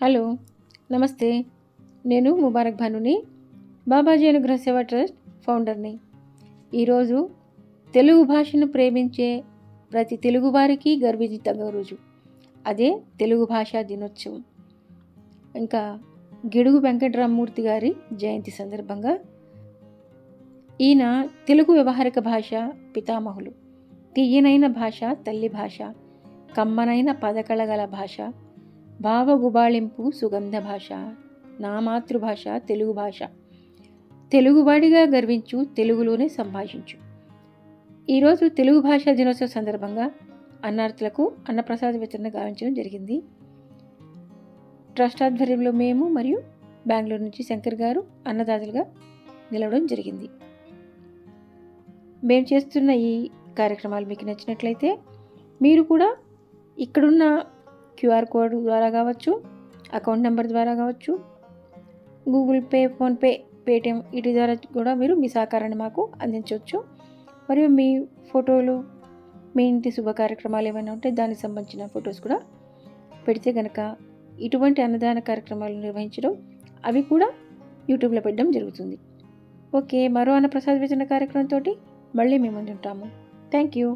Hello, నమస్తే. నేను ముబారక్ భానుని, బాబాజీ అనుగ్రహ సేవ ట్రస్ట్ ఫౌండర్ని. ఈరోజు తెలుగు భాషను ప్రేమించే ప్రతి తెలుగువారికి గర్వించదగ్గ రోజు. అదే తెలుగు భాషా దినోత్సవం. ఇంకా గిడుగు వెంకటరామమూర్తి గారి జయంతి సందర్భంగా ఈయన తెలుగు వ్యవహారిక భాష పితామహులు. తీయనైన భాష తల్లి భాష, కమ్మనైన పదకళగల భాష, భావగుబాళింపు సుగంధ భాష, నా మాతృభాష తెలుగు భాష, తెలుగువాడిగా గర్వించు, తెలుగులోనే సంభాషించు. ఈరోజు తెలుగు భాషా దినోత్సవం సందర్భంగా అన్నార్థులకు అన్నప్రసాద వితరణ గావించడం జరిగింది. ట్రస్ట్ ఆధ్వర్యంలో మేము మరియు బెంగళూరు నుంచి శంకర్ గారు అన్నదాతలుగా నిలవడం జరిగింది. మేము చేస్తున్న ఈ కార్యక్రమాలు మీకు నచ్చినట్లయితే మీరు కూడా ఇక్కడున్న క్యూఆర్ కోడ్ ద్వారా కావచ్చు, అకౌంట్ నెంబర్ ద్వారా కావచ్చు, గూగుల్ పే, ఫోన్పే, పేటిఎం వీటి ద్వారా కూడా మీరు మీ సహకారాన్ని మాకు అందించవచ్చు. మరియు మీ ఫోటోలు, మీ ఇంటి శుభ కార్యక్రమాలు ఏమైనా ఉంటే దానికి సంబంధించిన ఫొటోస్ కూడా పెడితే కనుక ఇటువంటి అన్నదాన కార్యక్రమాలు నిర్వహించడం, అవి కూడా యూట్యూబ్లో పెట్టడం జరుగుతుంది. ఓకే, మరో అన్నప్రసాద వితరణ కార్యక్రమంతో మళ్ళీ మేము ముందుంటాము. Thank you.